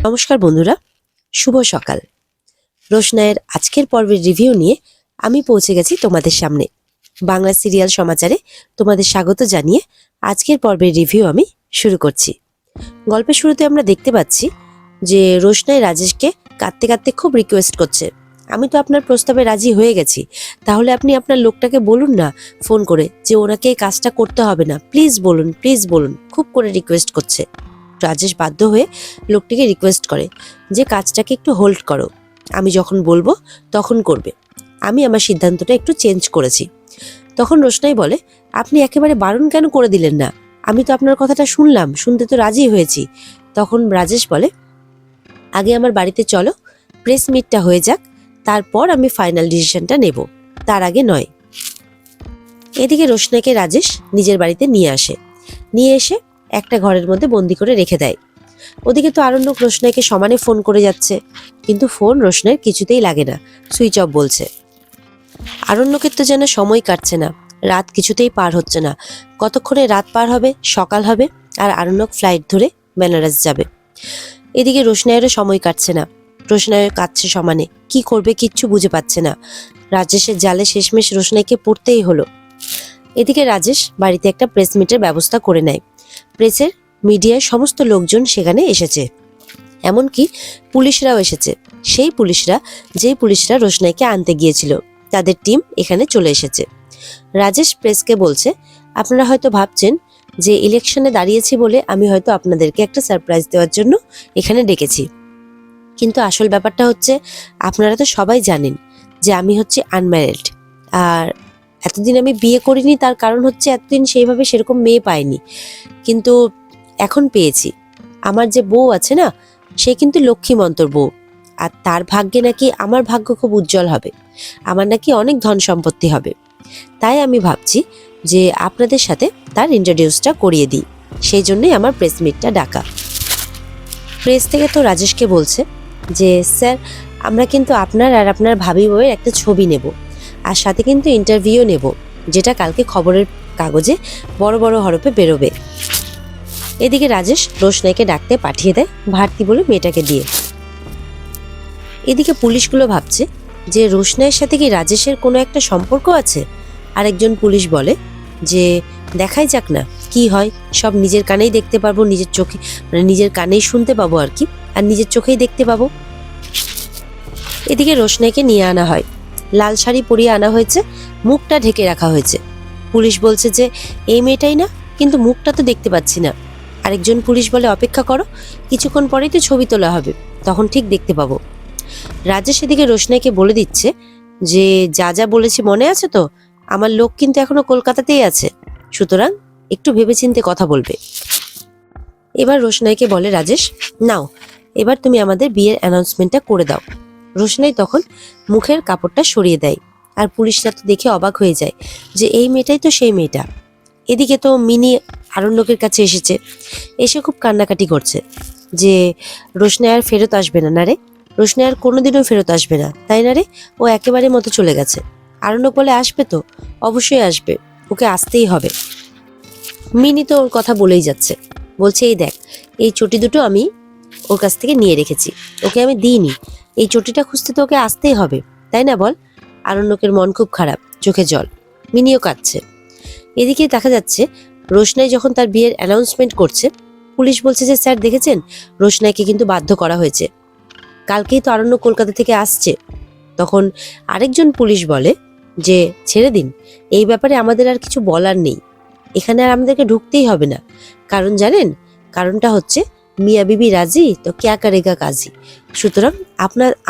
নমস্কার বন্ধুরা, শুভ সকাল। রোশনাইয়ের আজকের পর্বের রিভিউ নিয়ে আমি পৌঁছে গেছি তোমাদের সামনে। বাংলা সিরিয়াল সমাচারে তোমাদের স্বাগত জানিয়ে আজকের পর্বের রিভিউ আমি শুরু করছি। গল্পের শুরুতে আমরা দেখতে পাচ্ছি যে রোশনাই রাজেশকে কাঁদতে কাঁদতে খুব রিকোয়েস্ট করছে, আমি তো আপনার প্রস্তাবে রাজি হয়ে গেছি, তাহলে আপনি আপনার লোকটাকে বলুন না ফোন করে যে ওনাকে এই কাজটা করতে হবে না, প্লিজ বলুন, খুব করে রিকোয়েস্ট করছে। রাজেশ বাধ্য হয়ে লোকটিকে রিকোয়েস্ট করে যে কাজটাকে একটু হোল্ড করো, আমি যখন বলবো তখন করবে, আমি আমার সিদ্ধান্তটা একটু চেঞ্জ করেছি। তখন রোশনাই বলে, আপনি একেবারে বারণ কেন করে দিলেন না, আমি তো আপনার কথাটা শুনলাম, শুনতে তো রাজি হয়েছি। তখন রাজেশ বলে, আগে আমার বাড়িতে চলো, প্রেস মিটটা হয়ে যাক, তারপর আমি ফাইনাল ডিসিশনটা নেব, তার আগে নয়। এদিকে রোশনাইকে রাজেশ নিজের বাড়িতে নিয়ে এসে একটা ঘরের মধ্যে বন্দি করে রেখে দেয়। ওদিকে তো আরণ্যক রোশনাইকে সমানে ফোন করে যাচ্ছে, কিন্তু ফোন রোশনাইয়ের কিছুতেই লাগে না, সুইচ অফ বলছে। আরণ্যকের তো যেন সময় কাটছে না, রাত কিছুতেই পার হচ্ছে না। কতক্ষণে রাত পার হবে, সকাল হবে, আর আরণ্যক ফ্লাইট ধরে বেনারস যাবে। এদিকে রোশনাইয়েরও সময় কাটছে না, রোশনাইও কাঁদছে সমানে, কি করবে কিচ্ছু বুঝে পাচ্ছে না। রাজেশের জালে শেষমেশ রোশনাইকে পড়তেই হলো। এদিকে রাজেশ বাড়িতে একটা প্রেস মিটের ব্যবস্থা করে নেয়। প্রেসের মিডিয়ার সমস্ত লোকজন সেখানে এসেছে, এমনকি পুলিশরাও এসেছে। সেই পুলিশরা রোশনাইকে আনতে গিয়েছিল, তাদের টিম এখানে চলে এসেছে। রাজেশ প্রেসকে বলছে, আপনারা হয়তো ভাবছেন যে ইলেকশনে দাঁড়িয়েছি বলে আমি হয়তো আপনাদেরকে একটা সারপ্রাইজ দেওয়ার জন্য এখানে ডেকেছি, কিন্তু আসল ব্যাপারটা হচ্ছে আপনারা তো সবাই জানেন যে আমি হচ্ছে আনম্যারিড, আর এতদিন আমি বিয়ে করিনি, তার কারণ হচ্ছে এতদিন সেইভাবে সেরকম মেয়ে পাইনি, কিন্তু এখন পেয়েছি। আমার যে বউ আছে না, সে কিন্তু লক্ষ্মীমন্তর বউ, আর তার ভাগ্যে নাকি আমার ভাগ্য খুব উজ্জ্বল হবে, আমার নাকি অনেক ধন সম্পত্তি হবে। তাই আমি ভাবছি যে আপনাদের সাথে তার ইন্ট্রোডিউসটা করিয়ে দিই, সেই জন্যই আমার প্রেস মিটটা ডাকা। প্রেস থেকে তো রাজেশকে বলছে যে স্যার, আমরা কিন্তু আপনার আর আপনার ভাবি বউয়ের একটা ছবি নেব, আর সাথে কিন্তু ইন্টারভিউ নেব, যেটা কালকে খবরের কাগজে বড় বড় হরফে বেরোবে। এদিকে রাজেশ রোশনাইকে ডাকতে পাঠিয়ে দেয় ভারতী বলে মেয়েটাকে দিয়ে। এদিকে পুলিশগুলো ভাবছে যে রোশনাইয়ের সাথে কি রাজেশের কোনো একটা সম্পর্ক আছে। আরেকজন পুলিশ বলে যে দেখাই যাক না কি হয়, সব নিজের কানেই দেখতে পাবো, নিজের চোখে, মানে নিজের কানেই শুনতে পাবো আর কি, আর নিজের চোখেই দেখতে পাবো। এদিকে রোশনাইকে নিয়ে আনা হয়, লাল শাড়ি পরিয়ে আনা হয়েছে, মুখটা ঢেকে রাখা হয়েছে। পুলিশ বলছে যে এই মেয়েটাই না, কিন্তু মুখটা তো দেখতে পাচ্ছি না। আরেকজন পুলিশ বলে, অপেক্ষা করো, কিছুক্ষণ পরেই তো ছবি তোলা হবে, তখন ঠিক দেখতে পাবো। রাজেশ এদিকে রোশনাইকে বলে দিচ্ছে যে যা যা বলেছি মনে আছে তো, আমার লোক কিন্তু এখনো কলকাতাতেই আছে, সুতরাং একটু ভেবেচিন্তে কথা বলবে। এবার রোশনাইকে বলে রাজেশ, নাও এবার তুমি আমাদের বিয়ের অ্যানাউন্সমেন্টটা করে দাও। রোশনাই তখন মুখের কাপড়টা সরিয়ে দেয়, আর পুলিশরা তো দেখে অবাক হয়ে যায় যে এই মেয়েটাই তো সেই মেয়েটা। এদিকে তো মিনি আরণ্যকের কাছে এসে খুব কান্নাকাটি করছে যে রোশনাই আর ফেরত আসবে না, না রে, রোশনাই আর কোনোদিনও ফেরত আসবে না, তাই না রে, ও একেবারে মতো চলে গেছে। আরণ্যক বলে, আসবে তো, অবশ্যই আসবে, ওকে আসতেই হবে। মিনি তো ওর কথা বলেই যাচ্ছে, বলছে এই দেখ, এই চটি দুটো আমি ওর কাছ থেকে নিয়ে রেখেছি, ওকে আমি দিইনি, এই চটিটা খুঁজতে তো ওকে আসতেই হবে, তাই না বল। আরণ্যকের মন খুব খারাপ, চোখে জল, মিনিও কাঁদছে। এদিকে দেখা যাচ্ছে রোশনাই যখন তার বিয়ের অ্যানাউন্সমেন্ট করছে, পুলিশ বলছে যে স্যার দেখেছেন, রোশনাইকে কিন্তু বাধ্য করা হয়েছে, কালকেই তো আরণ্য কলকাতা থেকে আসছে। তখন আরেকজন পুলিশ বলে যে ছেড়ে দিন, এই ব্যাপারে আমাদের আর কিছু বলার নেই, এখানে আর আমাদেরকে ঢুকতেই হবে না, কারণ জানেন, কারণটা হচ্ছে মিয়া বিবি রাজি তো ক্যা করেগা কাজী, সুতরাং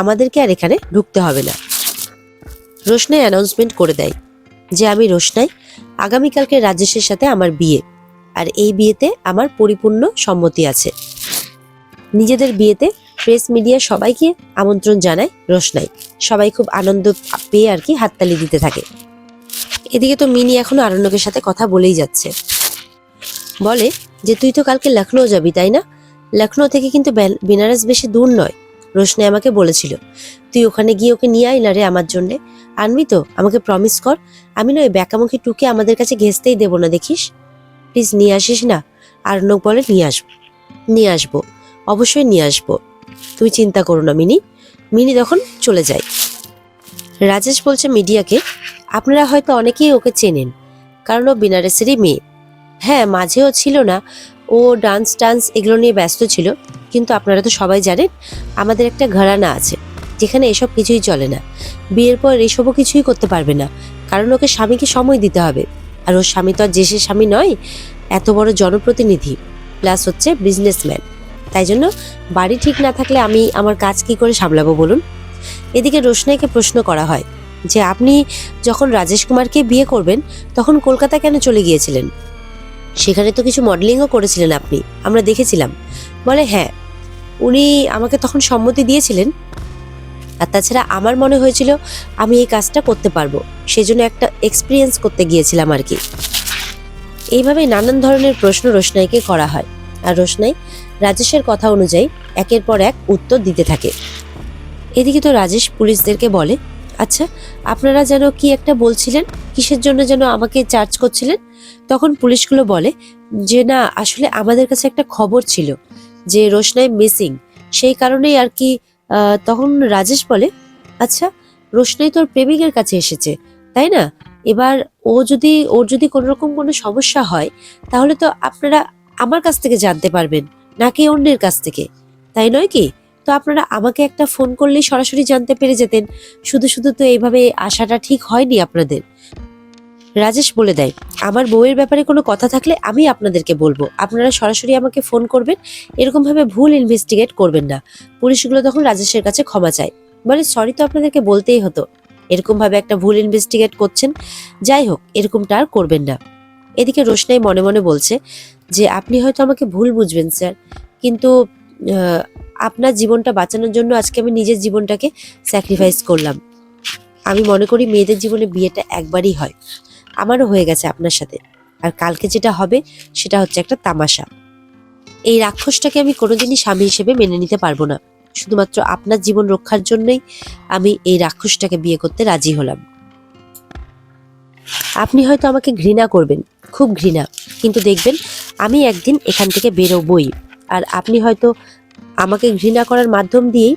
আমাদেরকে আর এখানে ঢুকতে হবে না। রোশনাই অ্যানাউন্সমেন্ট করে দেয় যে আমি রোশনাই, আগামীকালকে রাজেশের সাথে আমার বিয়ে, আর এই বিয়েতে আমার পরিপূর্ণ সম্মতি আছে। নিজেদের বিয়েতে প্রেস মিডিয়া সবাইকে আমন্ত্রণ জানায় রোশনাই, সবাই খুব আনন্দ পেয়ে আর কি হাততালি দিতে থাকে। এদিকে তো মিনি এখনো আরণ্যকের সাথে কথা বলেই যাচ্ছে, বলে যে তুই তো কালকে লখনৌ যাবি তাই না, লখনৌ থেকে কিন্তু বেনারস বেশি দূর নয়, রোশনাই আমাকে বলেছিল, তুই ওখানে গিয়ে ওকে নিয়ে আই না রে আমার জন্যে, আনবি তো, আমাকে প্রমিস কর, আমি না ওই ব্যাকামুখী টুকে আমাদের কাছে ঘেঁচতেই দেবো না, দেখিস প্লিজ নিয়ে আসিস না। আরণ্যক বলে নিয়ে আসবো, অবশ্যই নিয়ে আসবো, তুমি চিন্তা করো না মিনি। মিনি তখন চলে যায়। রাজেশ বলছে মিডিয়াকে, আপনারা হয়তো অনেকেই ওকে চেনেন, কারণ ও বেনারসেরই মেয়ে। হ্যাঁ, মাঝেও ছিল না, ও ডান্স এগুলো নিয়ে ব্যস্ত ছিল, কিন্তু আপনারা তো সবাই জানেন আমাদের একটা ঘরানা আছে যেখানে এসব কিছুই চলে না। বিয়ের পর এসবও কিছুই করতে পারবে না, কারণ ওকে স্বামীকে সময় দিতে হবে। আর ওর স্বামী তো আর যে সে স্বামী নয়, এত বড় জনপ্রতিনিধি, প্লাস হচ্ছে বিজনেসম্যান। তাই জন্য বাড়ি ঠিক না থাকলে আমি আমার কাজ কি করে সামলাবো বলুন। এদিকে রোশনাইকে প্রশ্ন করা হয় যে আপনি যখন রাজেশ কুমারকে বিয়ে করবেন তখন কলকাতা কেন চলে গিয়েছিলেন? সেখানে তো কিছু মডেলিংও করেছিলেন আপনি, আমরা দেখেছিলাম। বলে হ্যাঁ, উনি আমাকে তখন সম্মতি দিয়েছিলেন, আর তাছাড়া আমার মনে হয়েছিল আমি এই কাজটা করতে পারবো, সেজন্য একটা এক্সপিরিয়েন্স করতে গিয়েছিলাম আর কি। এইভাবে নানান ধরনের প্রশ্ন রোশনাইকে করা হয়, আর রোশনাই রাজেশের কথা অনুযায়ী একের পর এক উত্তর দিতে থাকে। এদিকে তো রাজেশ পুলিশদেরকে বলে, আচ্ছা আপনারা যেন কি একটা বলছিলেন, কিসের জন্য যেন আমাকে চার্জ করছিলেন? তখন পুলিশগুলো বলে যে না, আসলে আমাদের কাছে একটা খবর ছিল যে রোশনাই মিসিং, সেই কারণেই আর কি। তখন রাজেশ বলে, আচ্ছা রোশনাই তোর প্রেমিকের কাছে এসেছে তাই না? এবার ওর যদি কোনো রকম কোনো সমস্যা হয় তাহলে তো আপনারা আমার কাছ থেকে জানতে পারবেন, নাকি অন্যের কাছ থেকে, তাই নয় কি? তো আপনারা আমাকে একটা ফোন করলেই সরাসরি জানতে পেরে যেতেন। শুধু শুধু তো এইভাবে আসাটা ঠিক হয়নি আপনাদের। রাজেশ বলে দেয়, আমার বউয়ের ব্যাপারে কোনো কথা থাকলে আমি আপনাদেরকে বলবো, আপনারা সরাসরি আমাকে ফোন করবেন, এরকম ভাবে ভুল ইনভেস্টিগেট করবেন না। পুলিশগুলো তখন রাজেশের কাছে ক্ষমা চায়, বলে সরি তো আপনাদেরকে বলতেই হতো, এরকম ভাবে একটা ভুল ইনভেস্টিগেট করছেন, যাই হোক এরকমটা আর করবেন না। এদিকে রোশনাই মনে মনে বলছে যে আপনি হয়তো আমাকে ভুল বুঝবেন স্যার, কিন্তু আপনার জীবনটা বাঁচানোর জন্য আজকে আমি নিজের জীবনটাকে স্যাক্রিফাইস করলাম। আমি মনে করি মেয়েদের জীবনে বিয়েটা একবারই হয়, আমারও হয়ে গেছে আপনার সাথে, আর কালকে যেটা হবে সেটা হচ্ছে একটা তামাশা। এই রাক্ষসটাকে আমি কোনোদিনই স্বামী হিসেবে মেনে নিতে পারবো না। শুধুমাত্র আপনার জীবন রক্ষার জন্যই আমি এই রাক্ষসটাকে বিয়ে করতে রাজি হলাম। আপনি হয়তো আমাকে ঘৃণা করবেন, খুব ঘৃণা, কিন্তু দেখবেন আমি একদিন এখান থেকে বেরোবই, আর আপনি হয়তো আমাকে ঘৃণা করার মাধ্যম দিয়েই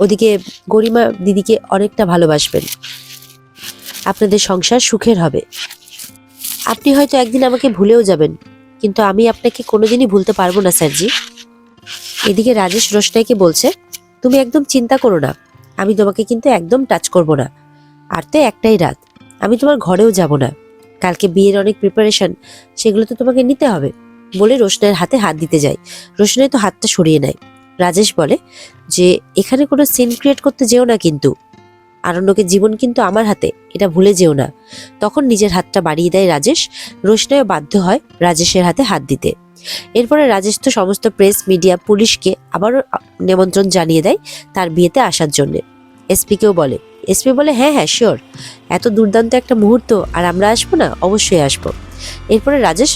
ওদিকে গরিমা দিদিকে অনেকটা ভালোবাসবেন, আপনাদের সংসার সুখের হবে। আপনি হয়তো একদিন আমাকে ভুলেও যাবেন, কিন্তু আমি আপনাকে কোনোদিনই ভুলতে পারবো না স্যারজি। এদিকে রাজেশ রোশনাইকে বলছে, তুমি একদম চিন্তা করো না, আমি তোমাকে কিন্তু একদম টাচ করব না। আর তো একটাই রাত, আমি তোমার ঘরেও যাব না। কালকে বিয়ের অনেক প্রিপারেশন, সেগুলো তো তোমাকে নিতে হবে, বলে রোশনাইয়ের হাতে হাত দিতে যায়। রোশনাই তো হাতটা সরিয়ে নেয়। রাজেশ বলে যে এখানে কোনো সিন ক্রিয়েট করতে যেও না, কিন্তু আরণ্যকের জীবন কিন্তু আমার হাতে, এটা ভুলে যেও না। তখন নিজের হাতটা বাড়িয়ে দেয় রাজেশ। রোশনাইও বাধ্য হয় রাজেশের হাতে হাত দিতে। এরপরে রাজেশ তো সমস্ত প্রেস মিডিয়া পুলিশকে আবারও নিমন্ত্রণ জানিয়ে দেয় তার বিয়েতে আসার জন্য। এসপিকেও বলে, এসপি বলে হ্যাঁ হ্যাঁ শিওর, এত দুর্দান্ত একটা মুহূর্ত, আর আমরা আসবো না? অবশ্যই আসবো। এরপরে রাজেশ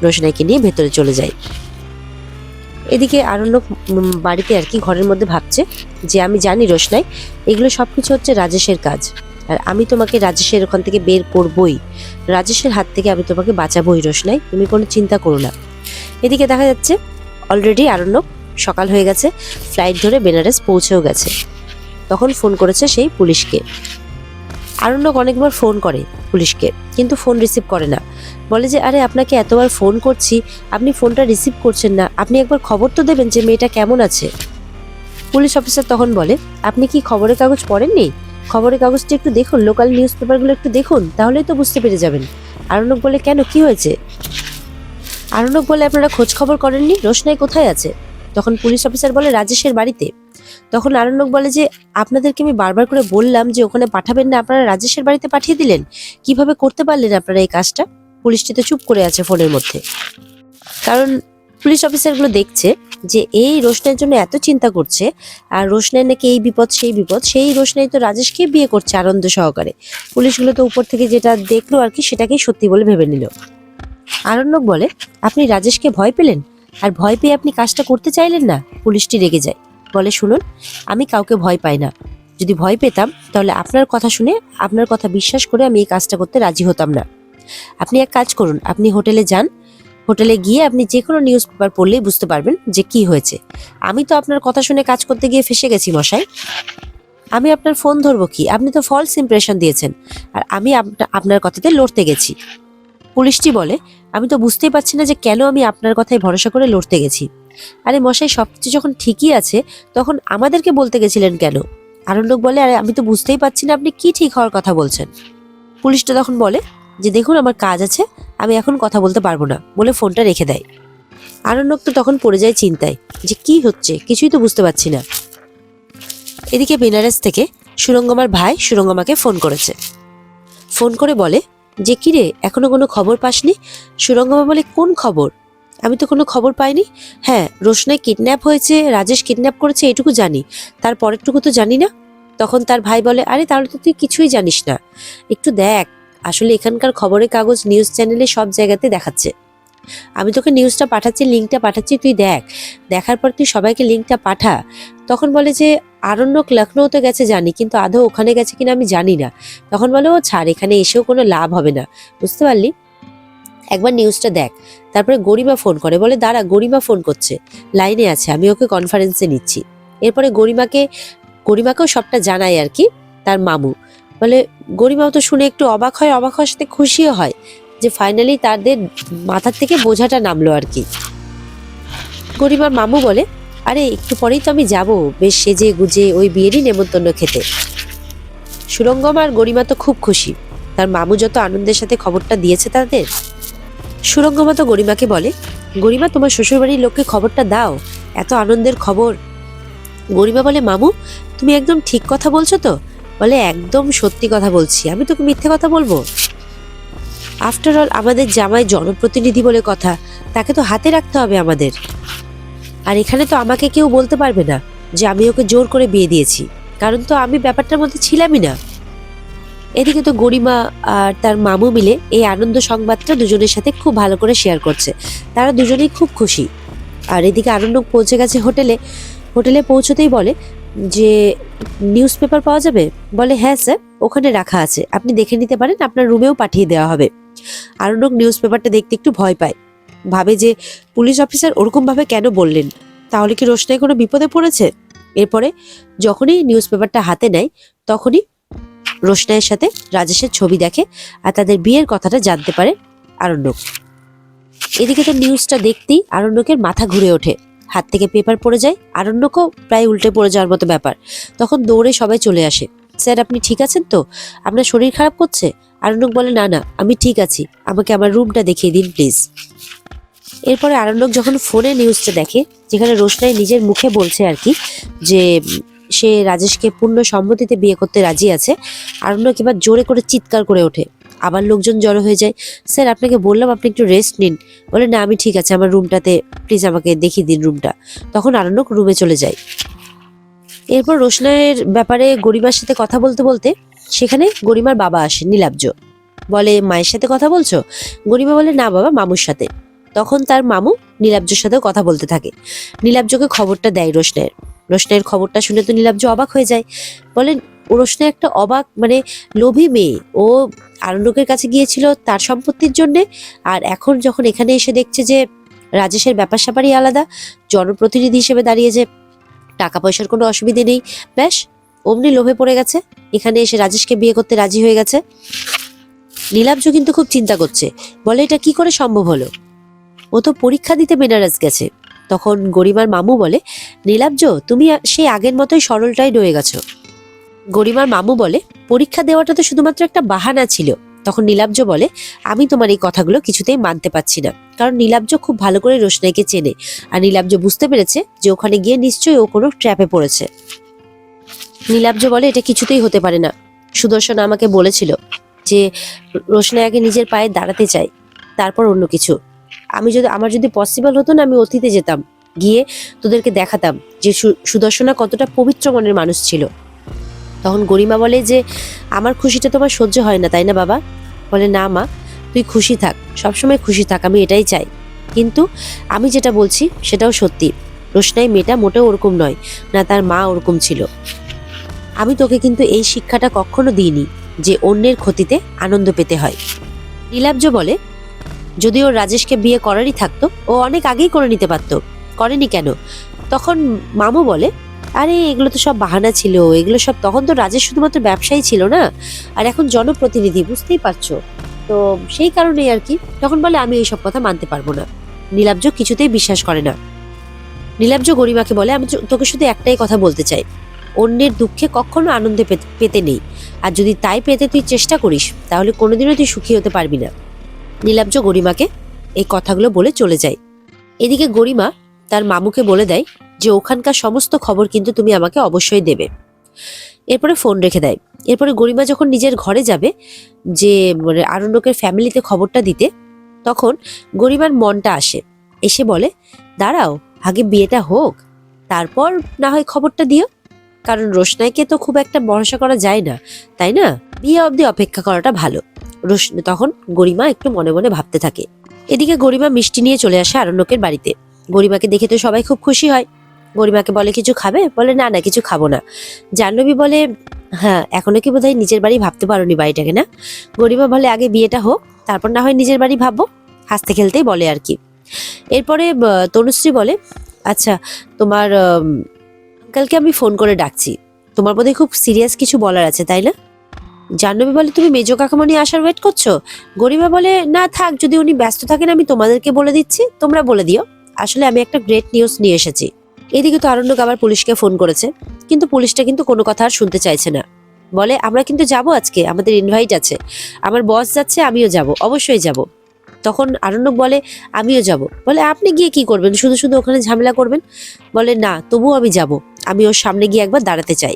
রোশনাইকে নিয়ে ভেতরে চলে যায়। এদিকে আরণ্যক বাড়িতে আর কি ঘরের মধ্যে ভাবছে যে আমি জানি রোশনাই, এগুলো সবকিছু হচ্ছে রাজেশের কাজ, আর আমি তোমাকে রাজেশের ওখান থেকে বের করবই, রাজেশের হাত থেকে আমি তোমাকে বাঁচাবোই রোশনাই, তুমি কোনো চিন্তা করো না। এদিকে দেখা যাচ্ছে অলরেডি আরণ্যক সকাল হয়ে গেছে, ফ্লাইট ধরে বেনারস পৌঁছেও গেছে। তখন ফোন করেছে সেই পুলিশকে। আরণ্যক অনেকবার ফোন করে পুলিশকে, কিন্তু ফোন রিসিভ করে না। বলে যে আরে আপনাকে এতবার ফোন করছি, আপনি ফোনটা রিসিভ করছেন না, আপনি একবার খবর তো দেবেন যে মেয়েটা কেমন আছে। পুলিশ অফিসার তখন বলে, আপনি কি খবরের কাগজ পড়েননি? খবরের কাগজটা একটু দেখুন, লোকাল নিউজ পেপারগুলো একটু দেখুন, তাহলেই তো বুঝতে পেরে যাবেন। আরণ্যক বলে কেন, কি হয়েছে? আরণ্যক বলে আপনারা খোঁজ খবর করেননি, রোশনাই কোথায় আছে? তখন পুলিশ অফিসার বলে রাজেশের বাড়িতে। তখন আরণ্যক বলে যে আপনাদেরকে আমি বারবার করে বললাম যে ওখানে পাঠাবেন না, আপনারা রাজেশের বাড়িতে পাঠিয়ে দিলেন, কিভাবে করতে পারলেন আপনারা এই কাজটা? পুলিশটি তো চুপ করে আছে ফোনের মধ্যে, কারণ পুলিশ অফিসারগুলো দেখছে যে এই রোশনাইয়ের জন্য এত চিন্তা করছে, আর রোশনাই নাকি এই বিপদ সেই বিপদ, সেই রোশনাই তো রাজেশকে বিয়ে করছে আনন্দ সহকারে। পুলিশগুলো তো উপর থেকে যেটা দেখলো আর কি সেটাকেই সত্যি বলে ভেবে নিল। আরণ্যক বলে আপনি রাজেশকে ভয় পেলেন, আর ভয় পেয়ে আপনি কাজটা করতে চাইলেন না। পুলিশটি রেগে যায়, বলে শুনুন, আমি কাউকে ভয় পাই না, যদি ভয় পেতাম তাহলে আপনার কথা শুনে আপনার কথা বিশ্বাস করে আমি এই কাজটা করতে রাজি হতাম না। আপনি এক কাজ করুন, আপনি হোটেলে যান, হোটেলে গিয়ে আপনি যে কোনো নিউজ পেপার পড়লেই বুঝতে পারবেন যে কি হয়েছে। আমি তো আপনার কথা শুনে কাজ করতে গিয়ে ফেঁসে গেছি মশাই। আমি আপনার ফোন ধরবো কি? আপনি তো ফলস ইমপ্রেশন দিয়েছেন, আর আমি আপনার কথাতে লড়তে গেছি। পুলিশটি বলে, আমি তো বুঝতেই পারছি না যে কেন আমি আপনার কথায় ভরসা করে লড়তে গেছি। আরে মশাই, সবকিছু যখন ঠিকই আছে তখন আমাদেরকে বলতে গেছিলেন কেন? আরণ্যক বলে, আরে আমি তো বুঝতেই পারছি না আপনি কি ঠিক হওয়ার কথা বলছেন। পুলিশটা তখন বলে যে দেখুন, আমার কাজ আছে, আমি এখন কথা বলতে পারবো না, বলে ফোনটা রেখে দেয়। আরণ্যক তো তখন পড়ে যায় চিন্তায় যে কি হচ্ছে, কিছুই তো বুঝতে পারছি না। এদিকে বেনারস থেকে সুরঙ্গমার ভাই সুরঙ্গমাকে ফোন করেছে। ফোন করে বলে যে কিরে, এখনো কোনো খবর পাসনি? সুরঙ্গমা বলে, কোন খবর? আমি তো কোনো খবর পাইনি। হ্যাঁ, রোশনাই কিডন্যাপ হয়েছে, রাজেশ কিডন্যাপ করেছে, এটুকু জানি, তার পরেরটুকু তো জানি না। তখন তার ভাই বলে, আরে তাহলে তো তুই কিছুই জানিস না, একটু দেখ, আসলে এখানকার খবরের কাগজ নিউজ চ্যানেলে সব জায়গাতে দেখাচ্ছে। আমি তোকে নিউজটা পাঠাচ্ছি, লিঙ্কটা পাঠাচ্ছি, তুই দেখ, দেখার পর তুই সবাইকে লিঙ্কটা পাঠা। তখন বলে যে আরণ্যক লখনৌতে গেছে জানি, কিন্তু আদৌ ওখানে গেছে কিনা আমি জানি না। তখন বলে, ও ছাড়, এখানে এসেও কোনো লাভ হবে না, বুঝতে পারলি, একবার নিউজটা দেখ। তারপরে গরিমা ফোন করে, বলে দাঁড়া, গরিমা ফোন করছে, লাইনে আছে, আমি ওকে কনফারেন্সে নিচ্ছি। এরপরে গরিমাকেও সবটা জানায় আর কি তার মামু। বলে গরিমাও তো শুনে একটু অবাক হয়, অবাক হওয়ার সাথে খুশিও হয় যে ফাইনালি তাদের মাথার থেকে বোঝাটা নামলো আর কি। গরিমার মামু বলে, আরে একটু পরেই তো আমি যাব বেশ সেজে গুজে ওই বিয়েরই নেমন্তন্ন খেতে। সুরঙ্গমা আর গরিমা তো খুব খুশি, তার মামু যত আনন্দের সাথে খবরটা দিয়েছে তাদের। সুরঙ্গমা তো গরিমাকে বলে, গরিমা তোমার শ্বশুরবাড়ির লোককে খবরটা দাও, এত আনন্দের খবর। গরিমা বলে, মামু তুমি একদম ঠিক কথা বলছো তো? বলে, একদম সত্যি কথা বলছি, আমি তোকে মিথ্যে কথা বলবো? আফটার অল আমাদের জামাই জনপ্রতিনিধি বলে কথা, তাকে তো হাতে রাখতে হবে আমাদের। আর এখানে তো আমাকে কেউ বলতে পারবে না যে আমি ওকে জোর করে বিয়ে দিয়েছি, কারণ তো আমি ব্যাপারটার মধ্যে ছিলামই না। এদিকে তো গরিমা আর তার মামু মিলে এই আনন্দ সংবাদটা দুজনের সাথে খুব ভালো করে শেয়ার করছে, তারা দুজনেই খুব খুশি। আর এদিকে আরণ্যক পৌঁছে গেছে হোটেলে। হোটেলে পৌঁছতেই বলে যে নিউজ পেপার পাওয়া যাবে? বলে, হ্যাঁ স্যার, ওখানে রাখা আছে, আপনি দেখে নিতে পারেন, আপনার রুমেও পাঠিয়ে দেওয়া হবে। আরণ্যক নিউজ পেপারটা দেখতে একটু ভয় পায়, ভাবে যে পুলিশ অফিসার ওরকম ভাবে কেন বললেন, তাহলে কি রোশনাই কোনো বিপদে পড়েছে? এরপরে যখনই নিউজ পেপারটা হাতে নেয় তখনই রোশনাইয়ের সাথে রাজেশের ছবি দেখে আর তাদের বিয়ের কথাটা জানতে পারে আরণ্যক। এদিকে তো নিউজটা দেখতেই আরণ্যকের মাথা ঘুরে ওঠে, হাত থেকে পেপার পড়ে যায়, আরণ্যকও প্রায় উল্টে পড়ে যাওয়ার মতো ব্যাপার। তখন দৌড়ে সবাই চলে আসে। স্যার, আপনি ঠিক আছেন তো? আপনার শরীর খারাপ করছে? আরণ্যক বলে, না না, আমি ঠিক আছি, আমাকে আমার রুমটা দেখিয়ে দিন প্লিজ। এরপরে আরণ্যক যখন ফোনে নিউজটা দেখে, যেখানে রোশনাই নিজের মুখে বলছে আর কি যে সে রাজেশকে পূর্ণ সম্মতিতে বিয়ে করতে রাজি আছে, আরণ্যক এবার জোরে করে চিৎকার করে ওঠে। আবার লোকজন জড়ো হয়ে যায়। স্যার, আপনাকে বললাম আপনি একটু রেস্ট নিন। বলে, না আমি ঠিক আছে, আমার রুমটাতে প্লিজ আমাকে দেখিয়ে দিন রুমটা। তখন আরণ্যক রুমে চলে যায়। এরপর রোশনাইয়ের ব্যাপারে গরিমার সাথে কথা বলতে বলতে সেখানে গরিমার বাবা আসে, নীলাব্জ। বলে, মায়ের সাথে কথা বলছো? গরিমা বলে, না বাবা, মামুর সাথে। তখন তার মামু নীলাব্জর সাথেও কথা বলতে থাকে। নীলাব্জকে খবরটা দেয় রোশনাইয়ের। রোশনাইয়ের খবরটা শুনে তো নীলাব্জ অবাক হয়ে যায়। বলে, রোশনাই একটা অবাক, মানে লোভী মেয়ে, ও আরণ্যকের কাছে গিয়েছিল তার সম্পত্তির জন্যে, আর এখন যখন এখানে এসে দেখছে যে রাজেশের ব্যাপার স্যাপারই আলাদা, জনপ্রতিনিধি হিসেবে দাঁড়িয়েছে, টাকা পয়সার কোনো অসুবিধে নেই, ব্যাস অমনি লোভে পড়ে গেছে, এখানে এসে রাজেশকে বিয়ে করতে রাজি হয়ে গেছে। নীলাব্জ কিন্তু খুব চিন্তা করছে, বলে এটা কি করে সম্ভব হলো, ও তো পরীক্ষা দিতে বেনারস গেছে। তখন গরিমার মামু বলে, নীলাব্জ তুমি সেই আগের মতোই সরলটাই রয়ে গেছো। গরিমার মামু বলে, পরীক্ষা দেওয়াটা তো শুধুমাত্র একটা বাহানা ছিল। তখন নীলাব্জ বলে, আমি তোমার এই কথাগুলো কিছুতেই মানতে পারছি না, কারণ নীলাব্জ খুব ভালো করে রোশনাইকে চেনে, আর নীলাব্জ বুঝতে পেরেছে যে ওখানে গিয়ে নিশ্চয়ই ও কোনো ট্র্যাপে পড়েছে। নীলাব্জ বলে, এটা কিছুতেই হতে পারে না, সুদর্শন আমাকে বলেছিল যে রোশনাই আগে নিজের পায়ে দাঁড়াতে চাই, তারপর অন্য কিছু। আমার যদি পসিবল হতো না, আমি অতীতে যেতাম, গিয়ে তোদেরকে দেখাতাম যে সুদর্শনা কতটা পবিত্র মনের মানুষ ছিল। তখন গরিমা বলে যে আমার খুশিটা তোমার সহ্য হয় না তাই না বাবা? বলে, না মা, তুই খুশি থাক, সবসময় খুশি থাক, আমি এটাই চাই। কিন্তু আমি যেটা বলছি সেটাও সত্যি, রোশনাই মেয়েটা মোটেও ওরকম নয়, না তার মা ওরকম ছিল। আমি তোকে কিন্তু এই শিক্ষাটা কখনো দিইনি যে অন্যের ক্ষতিতে আনন্দ পেতে হয়। নীলাব্জ বলে, যদি ওর রাজেশকে বিয়ে করারই থাকতো ও অনেক আগেই করে নিতে পারতো, করেনি কেন? তখন মামু বলে, আরে এগুলো তো সব বাহানা ছিল, এগুলো সব তখন তো রাজেশ শুধুমাত্র ব্যবসায়ী ছিল না, আর এখন জনপ্রতিনিধি, বুঝতেই পারছো, তো সেই কারণেই আর কি। তখন বলে আমি এইসব কথা মানতে পারবো না। নীলাব্জ কিছুতেই বিশ্বাস করে না। নীলাব্জ গরিমাকে বলে, আমি তোকে শুধু একটাই কথা বলতে চাই, অন্যের দুঃখে কখনো আনন্দে পেতে নেই, আর যদি তাই পেতে তুই চেষ্টা করিস তাহলে কোনোদিনও তুই সুখী হতে পারবি না। নীলাব্জ গরিমাকে এই কথাগুলো বলে চলে যায়। এদিকে গরিমা তার মামুকে বলে দেয় যে ওখানকার সমস্ত খবর কিন্তু তুমি আমাকে অবশ্যই দেবে। এরপরে ফোন রেখে দেয়। এরপরে গরিমা যখন নিজের ঘরে যাবে যে মানে আরণ্যকের ফ্যামিলিতে খবরটা দিতে, তখন গরিমার মনটা আসে, এসে বলে, দাঁড়াও, আগে বিয়েটা হোক, তারপর না হয় খবরটা দিও, কারণ রোশনাইকে তো খুব একটা ভরসা করা যায় না, তাই না? বিয়ে অবধি অপেক্ষা করাটা ভালো। তখন গরিমা একটু মনে মনে ভাবতে থাকে। এদিকে গরিমা মিষ্টি নিয়ে চলে আসে আরণ্যকের বাড়িতে। গরিমাকে দেখে তো সবাই খুব খুশি হয়। গরিমাকে বলে, কিছু খাবে? বলে, না না, কিছু খাবো না। জাহ্নবী বলে, হ্যাঁ, এখনো কি বোধহয় নিজের বাড়ি ভাবতে পারোনি বাড়িটাকে, না? গরিমা বলে, আগে বিয়েটা হোক, তারপর না হয় নিজের বাড়ি ভাববো, হাসতে খেলতেই বলে আর কি। এরপরে তনুশ্রী বলে, আচ্ছা, তোমার আঙ্কেলকে আমি ফোন করে ডাকছি, তোমার বোধহয় খুব সিরিয়াস কিছু বলার আছে, তাই না? জাহ্নবী বলে, তুমি মেজো কাকামণি আসার ওয়েট করছো? গরিমা বলে, না থাক, যদি উনি ব্যস্ত থাকেন আমি তোমাদেরকে বলে দিচ্ছি, তোমরা বলে দিও, আসলে আমি একটা গ্রেট নিউজ নিয়ে এসেছি। এদিকে তো আরণ্যক আবার পুলিশকে ফোন করেছে, কিন্তু পুলিশটা কিন্তু কোনো কথা আর শুনতে চাইছে না। বলে, আমরা কিন্তু যাব, আজকে আমাদের ইনভাইট আছে, আমার বস যাচ্ছে, আমিও যাব, অবশ্যই যাব। তখন আরণ্যক বলে, আমিও যাব। বলে, আপনি গিয়ে কি করবেন, শুধু শুধু ওখানে ঝামেলা করবেন? বলে, না, তবুও আমি যাব, আমি ওর সামনে গিয়ে একবার দাঁড়াতে চাই।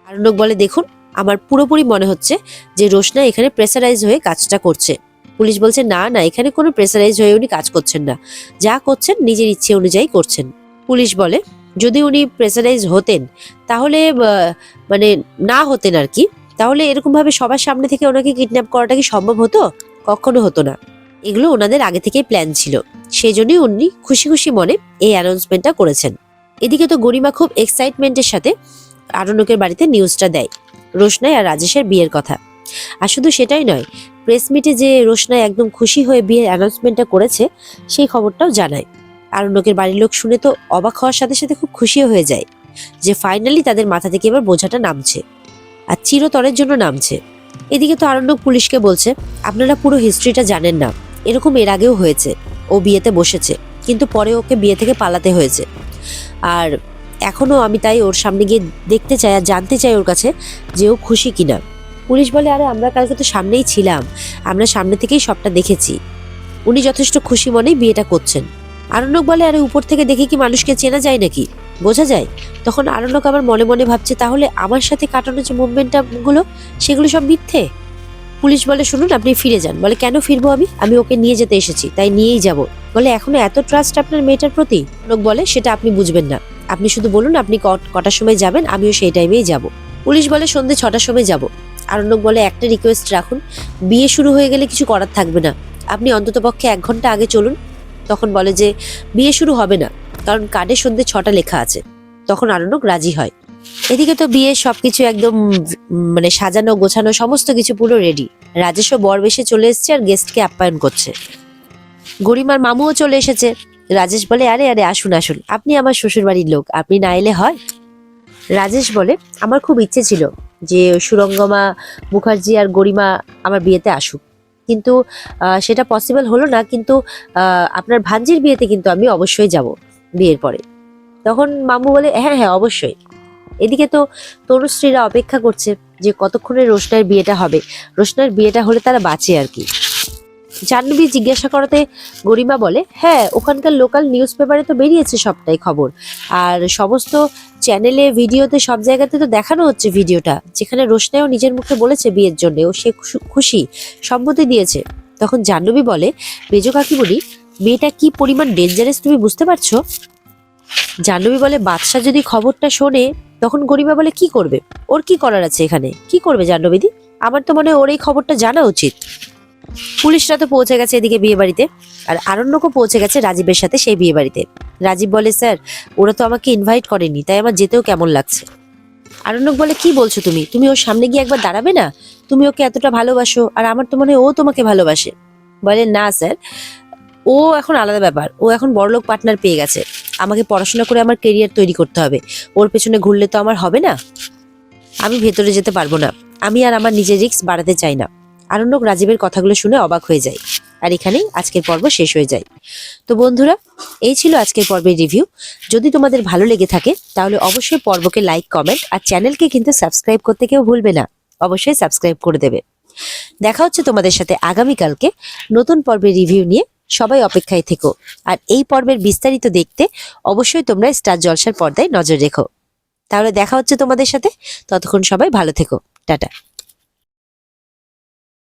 আরণ্যক বলে, দেখুন, আমার পুরোপুরি মনে হচ্ছে যে রোশনা এখানে প্রেসারাইজ হয়ে কাজটা করছে। পুলিশ বলছে, না না, এখানে কোনো প্রেসারাইজ হয়ে উনি কাজ করছেন না, যা করছেন নিজের ইচ্ছে অনুযায়ী করছেন। পুলিশ বলে, যদি উনি প্রেসারাইজ হতেন, তাহলে মানে না হতেন আর কি, তাহলে এরকম ভাবে সবার সামনে থেকে ওনাকে কিডন্যাপ করাটা কি সম্ভব হতো? কখনো হতো না। এগুলো ওনাদের আগে থেকেই প্ল্যান ছিল, সেই জন্যই উনি খুশি খুশি মনে এই অ্যানাউন্সমেন্টটা করেছেন। এদিকে তো গরিমা খুব এক্সাইটমেন্টের সাথে আরণ্যকের বাড়িতে নিউজটা দেয়, রোশনাই আর রাজেশের বিয়ের কথা। আর শুধু সেটাই নয়, প্রেস মিটে যে রোশনাই একদম খুশি হয়ে বিয়ের অ্যানাউন্সমেন্টটা করেছে সেই খবরটাও জানায়। আরণ্যকের বাড়ির লোক শুনে তো অবাক হওয়ার সাথে সাথে খুব খুশিও হয়ে যায় যে ফাইনালি তাদের মাথা থেকে এবার বোঝাটা নামছে, আর চিরতরের জন্য নামছে। এদিকে তো আরণ্যক পুলিশকে বলছে, আপনারা পুরো হিস্ট্রিটা জানেন না, এরকম এর আগেও হয়েছে, ও বিয়েতে বসেছে কিন্তু পরে ওকে বিয়ে থেকে পালাতে হয়েছে, আর এখনো আমি তাই ওর সামনে গিয়ে দেখতে চাই আর জানতে চাই ওর কাছে যে ও খুশি কিনা। পুলিশ বলে, আরে আমরা কালকে তো সামনেই ছিলাম, আমরা সামনে থেকেই সবটা দেখেছি, উনি যথেষ্ট খুশি মনেই বিয়েটা করছেন। আরণ্যক বলে, আরে উপর থেকে দেখে কি মানুষকে চেনা যায় নাকি, বোঝা যায়? তখন আরণ্যক আবার মনে মনে ভাবছে, তাহলে আমার সাথে কাটানো যে মুভমেন্টটা গুলো, সেগুলো সব মিথ্যে। পুলিশ বলে, শুনুন, আপনি ফিরে যান। বলে, কেন ফিরবো আমি ওকে নিয়ে যেতে এসেছি, তাই নিয়েই যাব। বলে, এখনো এত ট্রাস্ট আপনার মেয়েটার প্রতি? লোক বলে, সেটা আপনি বুঝবেন না, আপনি শুধু বলুন আপনি কটার সময় যাবেন, আমিও সেই টাইমেই যাব। পুলিশ বলে, সন্ধ্যে 6টার সময় যাব। আরণ্যক বলে, একটা রিকোয়েস্ট রাখুন, বিয়ে শুরু হয়ে গেলে কিছু করার থাকবে না, আপনি অন্ততপক্ষে 1 ঘন্টা আগে চলুন। তখন বলে যে বিয়ে শুরু হবে না, কারণ কার্ডে সন্ধ্যে 6টা লেখা আছে। তখন আরণ্যক রাজি হয়। এদিকে তো বিয়ে সবকিছু একদম মানে সাজানো গোছানো, সমস্ত কিছু পুরো রেডি। রাজেশও বর বেশে চলে এসেছে আর গেস্টকে আপ্যায়ন করছে। গরিমার মামুও চলে এসেছে। রাজেশ বলে, আরে আরে, আসুন আসুন, আপনি আমার শ্বশুর বাড়ির লোক, আপনি না এলে হয়? রাজেশ বলে, আমার খুব ইচ্ছে ছিল যে সুরঙ্গমা মুখার্জি আর গরিমা আমার বিয়েতে আসুক, কিন্তু সেটা পসিবল হলো না, কিন্তু আপনার ভাঞ্জির বিয়েতে কিন্তু আমি অবশ্যই যাব বিয়ের পরে। তখন মামু বলে, হ্যাঁ হ্যাঁ, অবশ্যই। এদিকে তো তনুশ্রীরা অপেক্ষা করছে যে কতক্ষণে রোশনাইয়ের বিয়েটা হবে, রোশনাইয়ের বিয়েটা হলে তারা বাঁচে আর কি। জাহ্নবী জিজ্ঞাসা করাতে গরিমা বলে, হ্যাঁ, ওখানকার লোকাল নিউজ পেপারে তো বেরিয়েছে সবটাই খবর, আর সমস্ত চ্যানেলে ভিডিওতে সব জায়গাতে তো দেখানো হচ্ছে ভিডিওটা, যেখানে রোশনাইও নিজের মুখে বলেছে বিয়ের জন্য ও সে খুশি, সম্মতি দিয়েছে। তখন জাহ্নবী বলে, মেজো কাকিমণি, মেয়েটা কি পরিমাণ ডেঞ্জারাস তুমি বুঝতে পারছো? জাহ্নবী বলে, বাদশা যদি খবরটা শোনে? তখন গরিমা বলে, কি করবে, ওর কি করার আছে এখানে, কি করবে জাহ্নবীদি? আমার তো মনে হয় ওর এই খবরটা জানা উচিত। পুলিশরা তো পৌঁছে গেছে এদিকে বিয়ে বাড়িতে, আর আরণ্যকও পৌঁছে গেছে রাজীবের সাথে সেই বিয়ে বাড়িতে। রাজীব বলে, স্যার, ওরা তো আমাকে ইনভাইট করেনি, তাই আমার যেতেও কেমন লাগছে। আরণ্যক বলে, কি বলছো তুমি ওর সামনে গিয়ে একবার দাঁড়াবে না? তুমি ওকে এতটা ভালোবাসো, আর আমার তো মনে হয় ও তোমাকে ভালোবাসে। বলে না স্যার, ও এখন আলাদা ব্যাপার, ও এখন বড়লোক পার্টনার পেয়ে গেছে, আমাকে পড়াশোনা করে আমার কেরিয়ার তৈরি করতে হবে, ওর পেছনে ঘুরলে তো আমার হবে না, আমি ভেতরে যেতে পারবো না, আমি আর আমার নিজের রিস্ক বাড়াতে চাই না। আরণ্যক রাজীবের কথাগুলো শুনে অবাক হয়ে যায়। আর এখানেই আজকের পর্ব শেষ হয়ে যায়। তো বন্ধুরা, এই ছিল আজকের পর্বের রিভিউ। যদি তোমাদের ভালো লেগে থাকে তাহলে অবশ্যই পর্বকে লাইক, কমেন্ট আর চ্যানেলকে কিন্তু সাবস্ক্রাইব করতে কেউ ভুলবে না, অবশ্যই সাবস্ক্রাইব করে দেবে। দেখা হচ্ছে তোমাদের সাথে আগামীকালকে নতুন পর্বের রিভিউ নিয়ে। সবাই অপেক্ষায় থেকো, আর এই পর্বের বিস্তারিত দেখতে অবশ্যই তোমরা স্টার জলসার পর্দায় নজর রেখো। তাহলে দেখা হচ্ছে তোমাদের সাথে, ততক্ষণ সবাই ভালো থেকো, টাটা।